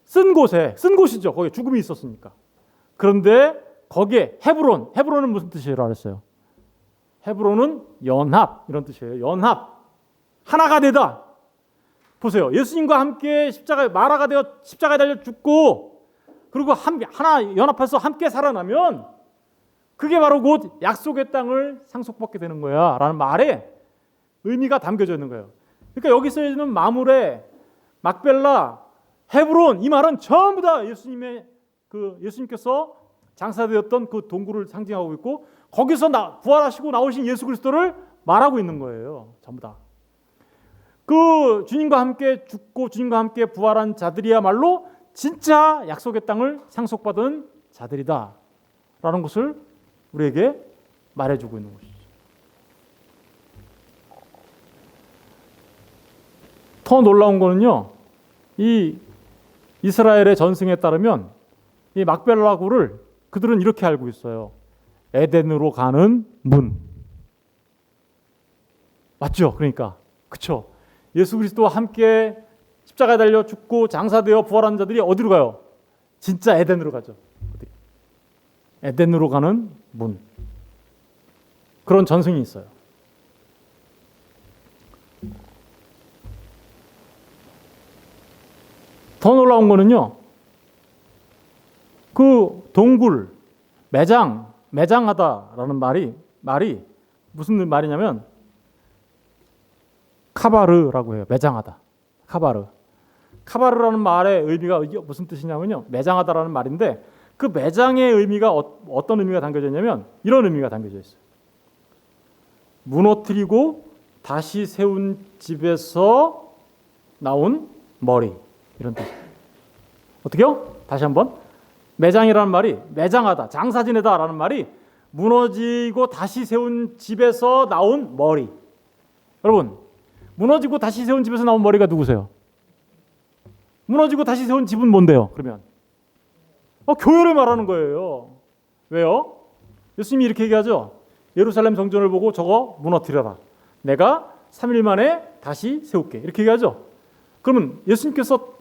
쓴 곳이죠. 거기에 죽음이 있었으니까. 그런데 거기에 헤브론은 무슨 뜻이라고 했어요? 헤브론은 연합 이런 뜻이에요. 연합, 하나가 되다. 보세요. 예수님과 함께 마라가 되어 십자가에 달려 죽고 그리고 하나 연합해서 함께 살아나면 그게 바로 곧 약속의 땅을 상속받게 되는 거야 라는 말에 의미가 담겨져 있는 거예요. 그러니까 여기 쓰여지는 마므레, 막벨라, 헤브론 이 말은 전부 다 예수님께서 장사되었던 그 동굴을 상징하고 있고 거기서 부활하시고 나오신 예수 그리스도를 말하고 있는 거예요. 전부 다. 그 주님과 함께 죽고 주님과 함께 부활한 자들이야말로 진짜 약속의 땅을 상속받은 자들이다 라는 것을 우리에게 말해주고 있는 것이죠. 더 놀라운 거는요, 이 이스라엘의 전승에 따르면 이 막벨라 굴을 그들은 이렇게 알고 있어요. 에덴으로 가는 문. 맞죠? 그러니까 그렇죠. 예수 그리스도와 함께 십자가에 달려 죽고 장사되어 부활한 자들이 어디로 가요? 진짜 에덴으로 가죠. 에덴으로 가는 문. 그런 전승이 있어요. 더 놀라운 거는요, 그 동굴, 매장하다라는 말이 무슨 말이냐면 카바르라고 해요. 매장하다. 카바르라는 말의 의미가 무슨 뜻이냐면요, 매장하다라는 말인데 그 매장의 의미가 어떤 의미가 담겨져 있냐면 이런 의미가 담겨져 있어요. 무너뜨리고 다시 세운 집에서 나온 머리, 이런 뜻. 어떻게요? 다시 한번. 매장이라는 말이, 매장하다, 장사 지내다라는 말이 무너지고 다시 세운 집에서 나온 머리. 여러분, 무너지고 다시 세운 집에서 나온 머리가 누구세요? 무너지고 다시 세운 집은 뭔데요? 그러면 교회를 말하는 거예요. 왜요? 예수님이 이렇게 얘기하죠. 예루살렘 성전을 보고 저거 무너뜨려라. 내가 3일 만에 다시 세울게. 이렇게 얘기하죠. 그러면 예수님께서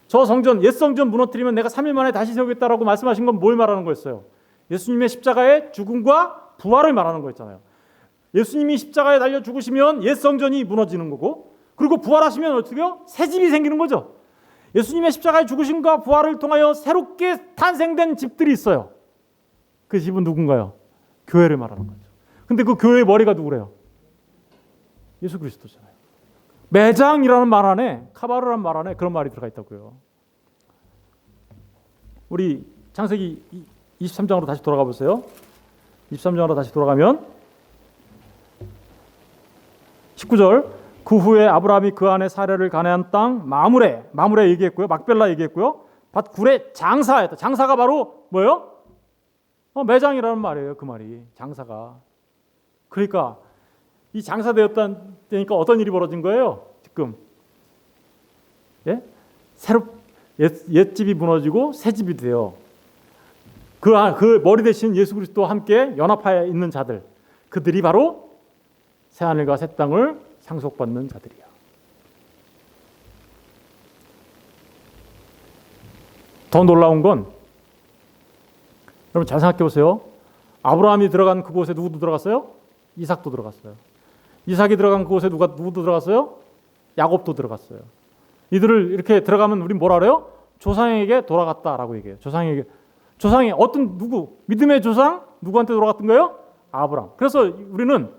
저 성전, 옛 성전 무너뜨리면 내가 3일 만에 다시 세우겠다라고 말씀하신 건 뭘 말하는 거였어요? 예수님의 십자가의 죽음과 부활을 말하는 거였잖아요. 예수님이 십자가에 달려 죽으시면 옛 성전이 무너지는 거고, 그리고 부활하시면 어떻게요? 새 집이 생기는 거죠. 예수님의 십자가의 죽으심과 부활을 통하여 새롭게 탄생된 집들이 있어요. 그 집은 누군가요? 교회를 말하는 거죠. 근데 그 교회의 머리가 누구래요? 예수 그리스도잖아요. 매장이라는 말 안에, 카바르라는 말 안에 그런 말이 들어가 있다고요. 우리 창세기 23장으로 다시 돌아가 보세요. 23장으로 다시 돌아가면 19절, 그 후에 아브라함이 그 안에 사례를 가나안 땅 마므레 얘기했고요. 막벨라 얘기했고요. 밭 굴에 장사했다. 장사가 바로 뭐예요? 매장이라는 말이에요. 그 말이 장사가. 그러니까 이 장사되었다니까 어떤 일이 벌어진 거예요? 지금 예? 옛 집이 무너지고 새 집이 돼요. 그 머리 대신 예수 그리스도와 함께 연합하여 있는 자들, 그들이 바로 새 하늘과 새 땅을 상속받는 자들이야. 더 놀라운 건, 여러분 잘 생각해 보세요. 아브라함이 들어간 그곳에 누구도 들어갔어요? 이삭도 들어갔어요. 이삭이 들어간 그곳에 누구도 들어갔어요? 야곱도 들어갔어요. 이들을 이렇게 들어가면 우린 뭐라 그래요? 조상에게 돌아갔다라고 얘기해요. 조상이 어떤 누구? 믿음의 조상? 누구한테 돌아갔던 거예요? 아브라함. 그래서 우리는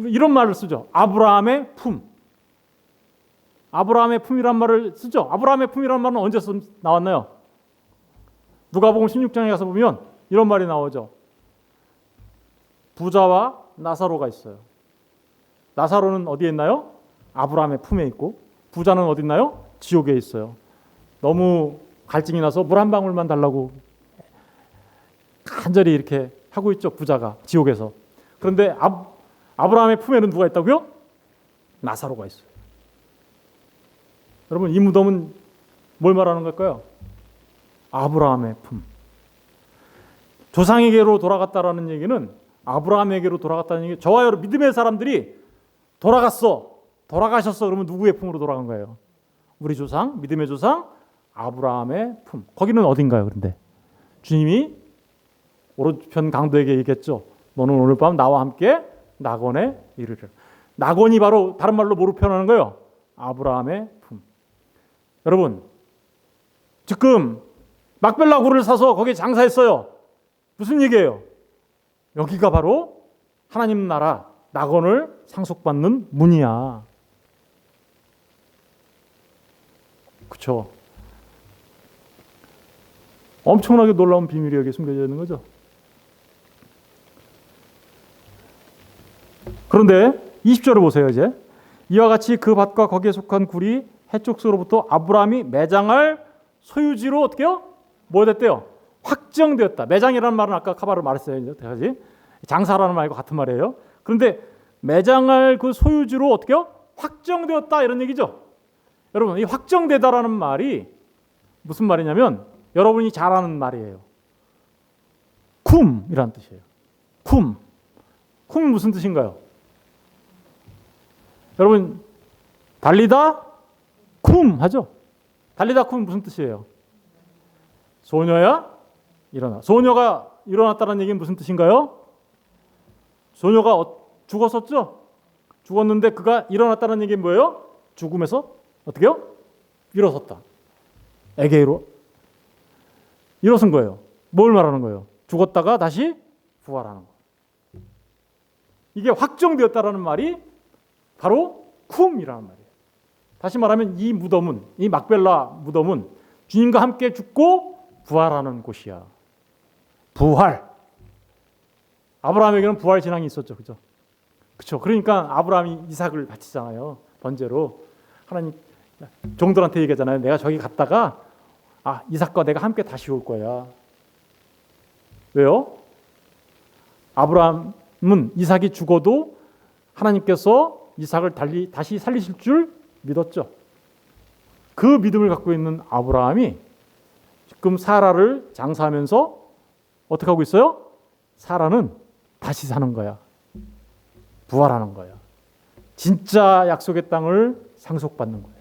이런 말을 쓰죠. 아브라함의 품. 아브라함의 품이란 말을 쓰죠. 아브라함의 품이란 말은 언제 나왔나요? 누가복음 16장에 가서 보면 이런 말이 나오죠. 부자와 나사로가 있어요. 나사로는 어디에 있나요? 아브라함의 품에 있고, 부자는 어디 있나요? 지옥에 있어요. 너무 갈증이 나서 물 한 방울만 달라고 간절히 이렇게 하고 있죠. 부자가 지옥에서. 그런데 아브라함의 품에는 누가 있다고요? 나사로가 있어요. 여러분, 이 무덤은 뭘 말하는 걸까요? 아브라함의 품. 조상에게로 돌아갔다라는 얘기는 아브라함에게로 돌아갔다는 얘기. 저와 여러분 믿음의 사람들이 돌아가셨어. 그러면 누구의 품으로 돌아간 거예요? 우리 조상, 믿음의 조상 아브라함의 품. 거기는 어딘가요? 그런데 주님이 오른편 강도에게 얘기했죠. 너는 오늘 밤 나와 함께 낙원에 이르리라. 낙원이 바로 다른 말로 뭐로 표현하는 거예요? 아브라함의 품. 여러분, 지금 막벨라 굴을 사서 거기에 장사했어요. 무슨 얘기예요? 여기가 바로 하나님 나라 낙원을 상속받는 문이야. 그렇죠? 엄청나게 놀라운 비밀이 여기 숨겨져 있는 거죠. 그런데 20절을 보세요. 이제 이와 같이 그 밭과 거기에 속한 굴이 해족서로부터 아브라함이 매장할 소유지로 어떻게요? 뭐 됐대요? 확정되었다. 매장이라는 말은 아까 카바로 말했어요. 이제 장사라는 말과 같은 말이에요. 그런데 매장할 그 소유지로 어떻게요? 확정되었다 이런 얘기죠. 여러분, 이 확정되다라는 말이 무슨 말이냐면 여러분이 잘 아는 말이에요. 쿰이라는 뜻이에요. 쿰이 무슨 뜻인가요? 여러분, 달리다 쿰 하죠? 달리다 쿰 무슨 뜻이에요? 소녀야 일어나. 소녀가 일어났다는 얘기는 무슨 뜻인가요? 소녀가 죽었었죠? 죽었는데 그가 일어났다는 얘기는 뭐예요? 죽음에서 어떻게요? 일어섰다. 에게이로 일어선 거예요. 뭘 말하는 거예요? 죽었다가 다시 부활하는 거예요. 이게 확정되었다라는 말이 바로 쿰이라는 말이에요. 다시 말하면 이 무덤은, 이 막벨라 무덤은 주님과 함께 죽고 부활하는 곳이야. 부활. 아브라함에게는 부활 신앙이 있었죠. 그죠? 그렇죠. 그러니까 아브라함이 이삭을 바치잖아요. 번제로. 하나님 종들한테 얘기하잖아요. 내가 저기 갔다가 이삭과 내가 함께 다시 올 거야. 왜요? 아브라함은 이삭이 죽어도 하나님께서 이삭을 다시 살리실 줄 믿었죠. 그 믿음을 갖고 있는 아브라함이 지금 사라를 장사하면서 어떻게 하고 있어요? 사라는 다시 사는 거야. 부활하는 거야. 진짜 약속의 땅을 상속받는 거예요.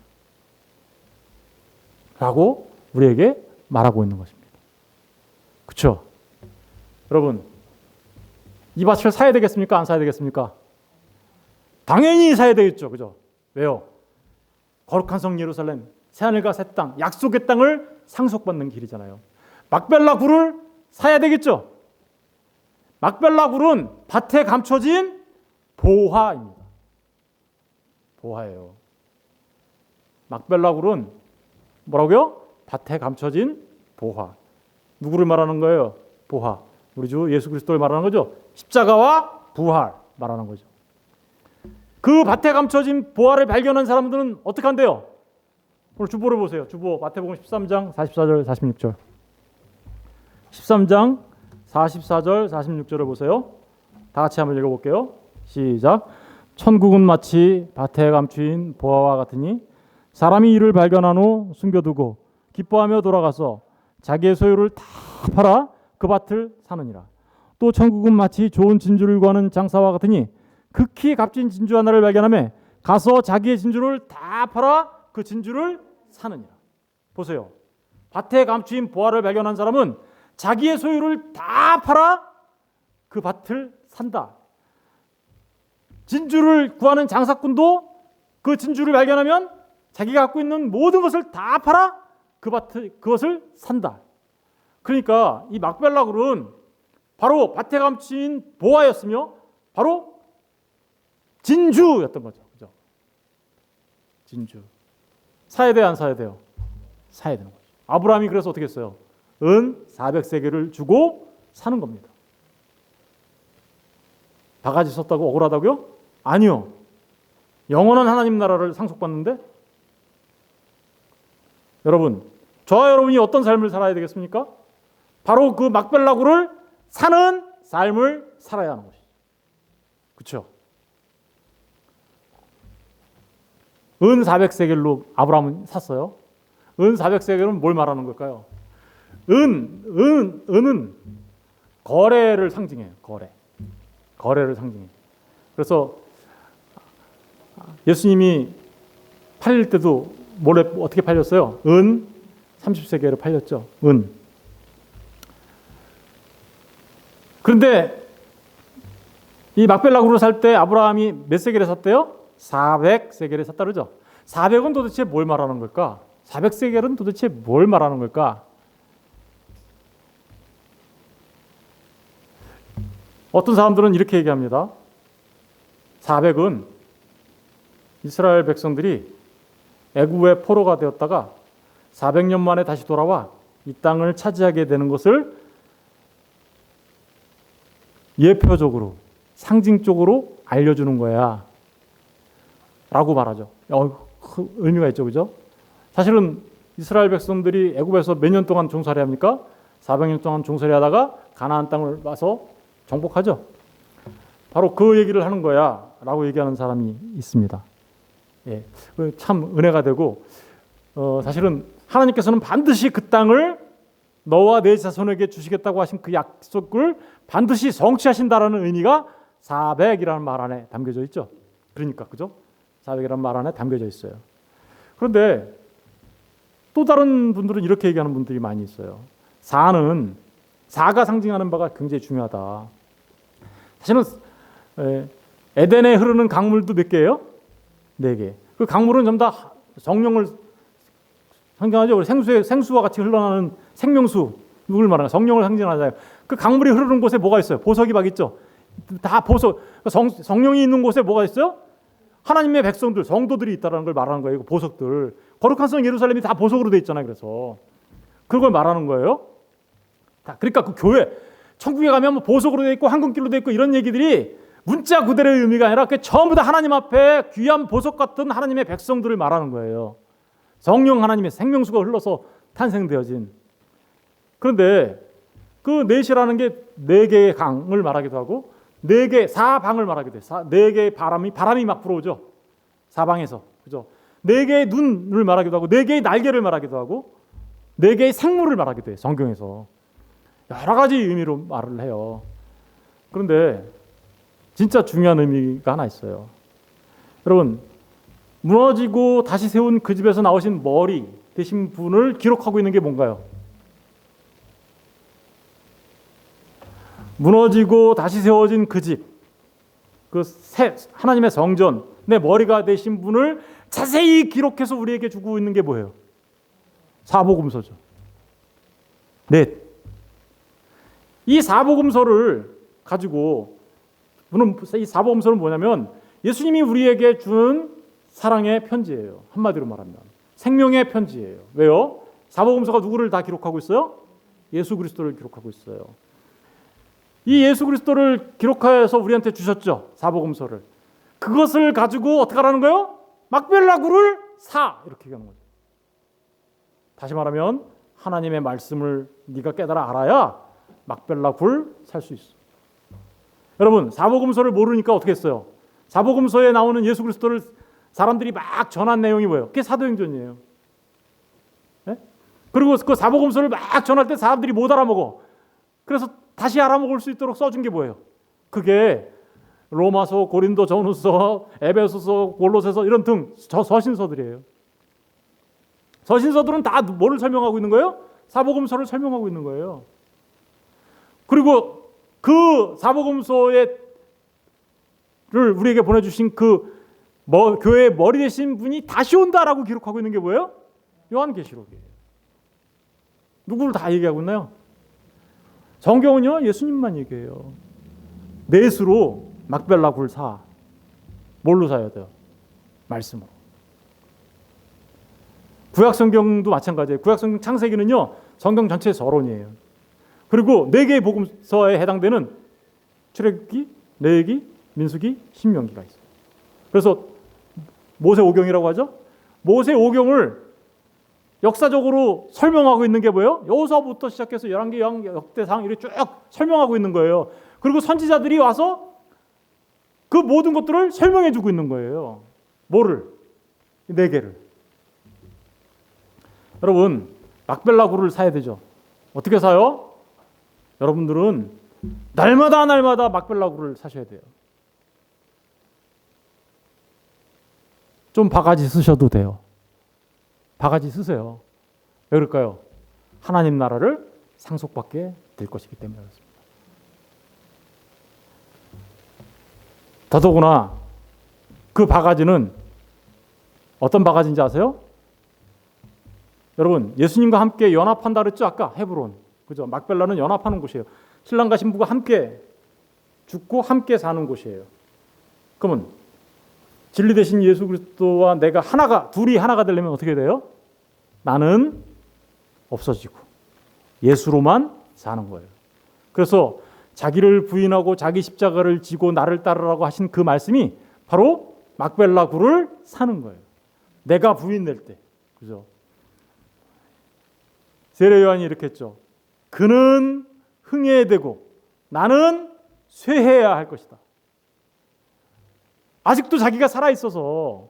라고 우리에게 말하고 있는 것입니다. 그렇죠? 여러분, 이 밭을 사야 되겠습니까? 안 사야 되겠습니까? 당연히 사야 되겠죠. 그죠? 왜요? 거룩한 성 예루살렘, 새하늘과 새 땅, 약속의 땅을 상속받는 길이잖아요. 막벨라 굴을 사야 되겠죠. 막벨라 굴은 밭에 감춰진 보화입니다. 보화예요. 막벨라 굴은 뭐라고요? 밭에 감춰진 보화. 누구를 말하는 거예요? 보화. 우리 주 예수 그리스도를 말하는 거죠. 십자가와 부활 말하는 거죠. 그 밭에 감춰진 보화를 발견한 사람들은 어떻게 한대요? 오늘 주보를 보세요. 주보 마태복음 13장 44절 46절. 13장 44절 46절을 보세요. 다 같이 한번 읽어볼게요. 시작. 천국은 마치 밭에 감추인 보화와 같으니 사람이 이를 발견한 후 숨겨두고 기뻐하며 돌아가서 자기의 소유를 다 팔아 그 밭을 사느니라. 또 천국은 마치 좋은 진주를 구하는 장사와 같으니 극히 값진 진주 하나를 발견하며 가서 자기의 진주를 다 팔아 그 진주를 사느니라. 보세요. 밭에 감추인 보화를 발견한 사람은 자기의 소유를 다 팔아 그 밭을 산다. 진주를 구하는 장사꾼도 그 진주를 발견하면 자기가 갖고 있는 모든 것을 다 팔아 그것을 산다. 그러니까 이 막벨라 굴은 바로 밭에 감추인 보화였으며 바로 진주였던 거죠. 그죠? 진주. 사야 돼요, 안 사야 돼요? 사야 되는 거죠. 아브라함이 그래서 어떻게 했어요? 은 400세겔을 주고 사는 겁니다. 바가지 썼다고 억울하다고요? 아니요. 영원한 하나님 나라를 상속받는데 여러분, 저와 여러분이 어떤 삶을 살아야 되겠습니까? 바로 그 막벨라 굴을 사는 삶을 살아야 하는 것이죠. 그렇죠? 은 400세겔로 아브라함은 샀어요. 은 400세겔은 뭘 말하는 걸까요? 은은 거래를 상징해요. 거래를 상징해요. 그래서 예수님이 팔릴 때도 어떻게 팔렸어요? 은 30세겔로 팔렸죠. 은. 그런데 이 막벨라 굴을 살 때 아브라함이 몇 세겔에 샀대요? 400세겔에 샀다 그러죠. 400은 도대체 뭘 말하는 걸까? 400세겔은 도대체 뭘 말하는 걸까? 어떤 사람들은 이렇게 얘기합니다. 400은 이스라엘 백성들이 애굽의 포로가 되었다가 400년 만에 다시 돌아와 이 땅을 차지하게 되는 것을 예표적으로, 상징적으로 알려주는 거야 라고 말하죠. 의미가 있죠. 그죠? 사실은 이스라엘 백성들이 애굽에서 몇 년 동안 종살이 합니까? 400년 동안 종살이 하다가 가나안 땅을 와서 정복하죠. 바로 그 얘기를 하는 거야 라고 얘기하는 사람이 있습니다. 예, 참 은혜가 되고 사실은 하나님께서는 반드시 그 땅을 너와 내 자손에게 주시겠다고 하신 그 약속을 반드시 성취하신다라는 의미가 400이라는 말 안에 담겨져 있죠. 그러니까 그죠? 400이라는 말 안에 담겨져 있어요. 그런데 또 다른 분들은 이렇게 얘기하는 분들이 많이 있어요. 4가 상징하는 바가 굉장히 중요하다. 사실은 에덴에 흐르는 강물도 몇 개예요? 4개. 그 강물은 전부 다 성령을 상징하죠. 생수와 같이 흘러나는 생명수, 누굴 말하나? 성령을 상징하잖아요. 그 강물이 흐르는 곳에 뭐가 있어요? 보석이 막 있죠. 다 보석. 성령이 있는 곳에 뭐가 있어요? 하나님의 백성들, 성도들이 있다는 걸 말하는 거예요. 보석들. 거룩한 성 예루살렘이 다 보석으로 돼 있잖아요. 그래서 그걸 말하는 거예요. 그러니까 그 교회, 천국에 가면 보석으로 돼 있고 황금길로 돼 있고 이런 얘기들이 문자 그대로의 의미가 아니라 전부 다 하나님 앞에 귀한 보석 같은 하나님의 백성들을 말하는 거예요. 성령 하나님의 생명수가 흘러서 탄생되어진. 그런데 그 넷이라는 게 4개의 강을 말하기도 하고 4방을 말하기도 해요. 4개의 바람이 막 불어오죠. 사방에서. 그죠? 4개의 눈을 말하기도 하고 4개의 날개를 말하기도 하고 4개의 생물을 말하기도 해요. 성경에서. 여러 가지 의미로 말을 해요. 그런데 진짜 중요한 의미가 하나 있어요. 여러분, 무너지고 다시 세운 그 집에서 나오신 머리 되신 분을 기록하고 있는 게 뭔가요? 무너지고 다시 세워진 그 집, 하나님의 성전, 내 머리가 되신 분을 자세히 기록해서 우리에게 주고 있는 게 뭐예요? 사복음서죠. 넷. 이 사복음서를 가지고, 이 사복음서는 뭐냐면 예수님이 우리에게 준 사랑의 편지예요. 한마디로 말하면 생명의 편지예요. 왜요? 사복음서가 누구를 다 기록하고 있어요? 예수 그리스도를 기록하고 있어요. 이 예수 그리스도를 기록하여서 우리한테 주셨죠. 사복음서를. 그것을 가지고 어떻게 하라는 거예요? 막벨라굴을 사, 이렇게 얘기하는 거죠. 다시 말하면 하나님의 말씀을 네가 깨달아 알아야 막벨라굴 살 수 있어. 여러분, 사복음서를 모르니까 어떻게 했어요? 사복음서에 나오는 예수 그리스도를 사람들이 막 전한 내용이 뭐예요? 그게 사도행전이에요. 네? 그리고 그 사복음서를 막 전할 때 사람들이 못 알아먹어. 그래서 다시 알아먹을 수 있도록 써준 게 뭐예요? 그게 로마서, 고린도 전후서, 에베소서, 골로새서 이런 등 서신서들이에요. 서신서들은 다 뭐를 설명하고 있는 거예요? 사복음서를 설명하고 있는 거예요. 그리고 그 사복음서를 우리에게 보내주신 교회의 머리 되신 분이 다시 온다라고 기록하고 있는 게 뭐예요? 요한계시록이에요. 누구를 다 얘기하고 있나요? 성경은요, 예수님만 얘기해요. 넷으로 막벨라굴 사. 뭘로 사야 돼요? 말씀으로. 구약성경도 마찬가지예요. 구약성경 창세기는요, 성경 전체의 서론이에요. 그리고 4개의 복음서에 해당되는 출애굽기, 레위기, 민수기, 신명기가 있어요. 그래서 모세오경이라고 하죠. 모세오경을 역사적으로 설명하고 있는 게 뭐예요? 여호수아부터 시작해서 열왕기, 역대상 이렇게 쭉 설명하고 있는 거예요. 그리고 선지자들이 와서 그 모든 것들을 설명해 주고 있는 거예요. 뭐를? 4개를. 여러분, 막벨라굴을 사야 되죠. 어떻게 사요? 여러분들은 날마다 막벨라굴을 사셔야 돼요. 좀 바가지 쓰셔도 돼요. 바가지 쓰세요. 왜 그럴까요? 하나님 나라를 상속받게 될 것이기 때문에 그렇습니다. 더더구나 그 바가지는 어떤 바가지인지 아세요? 여러분, 예수님과 함께 연합한다 그랬죠? 아까 헤브론. 그죠? 막벨라는 연합하는 곳이에요. 신랑과 신부가 함께 죽고 함께 사는 곳이에요. 그러면 진리 대신 예수 그리스도와 내가 둘이 하나가 되려면 어떻게 돼요? 나는 없어지고 예수로만 사는 거예요. 그래서 자기를 부인하고 자기 십자가를 지고 나를 따르라고 하신 그 말씀이 바로 막벨라굴을 사는 거예요. 내가 부인될 때. 그죠? 세례 요한이 이렇게 했죠. 그는 흥해되고 나는 쇠해야 할 것이다. 아직도 자기가 살아있어서,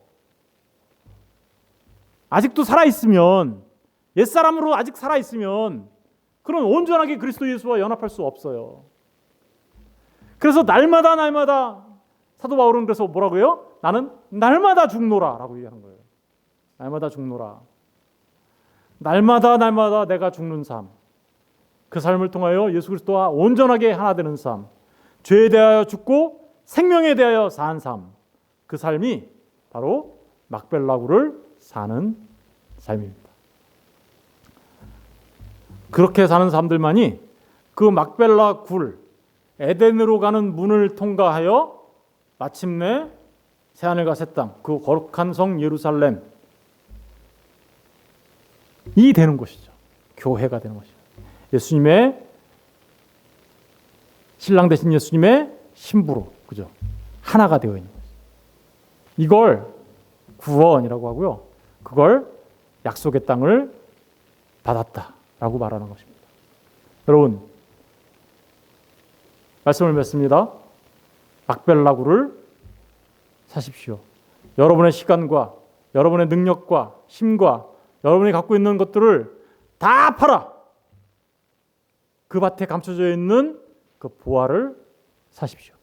아직도 살아있으면, 옛사람으로 아직 살아있으면 그런 온전하게 그리스도 예수와 연합할 수 없어요. 그래서 날마다 사도 바울은 그래서 뭐라고요? 나는 날마다 죽노라 라고 얘기하는 거예요. 날마다 죽노라. 날마다 내가 죽는 삶. 그 삶을 통하여 예수 그리스도와 온전하게 하나 되는 삶. 죄에 대하여 죽고 생명에 대하여 사는 삶. 그 삶이 바로 막벨라굴을 사는 삶입니다. 그렇게 사는 사람들만이 그 막벨라굴, 에덴으로 가는 문을 통과하여 마침내 새하늘과 새 땅, 그 거룩한 성 예루살렘이 되는 것이죠. 교회가 되는 것이죠. 예수님의 신랑 되신 예수님의 신부로, 그죠? 하나가 되어 있는 거죠. 이걸 구원이라고 하고요. 그걸 약속의 땅을 받았다라고 말하는 것입니다. 여러분, 말씀을 맺습니다. 막벨라굴을 사십시오. 여러분의 시간과 여러분의 능력과 힘과 여러분이 갖고 있는 것들을 다 팔아 그 밭에 감춰져 있는 그 보화를 사십시오.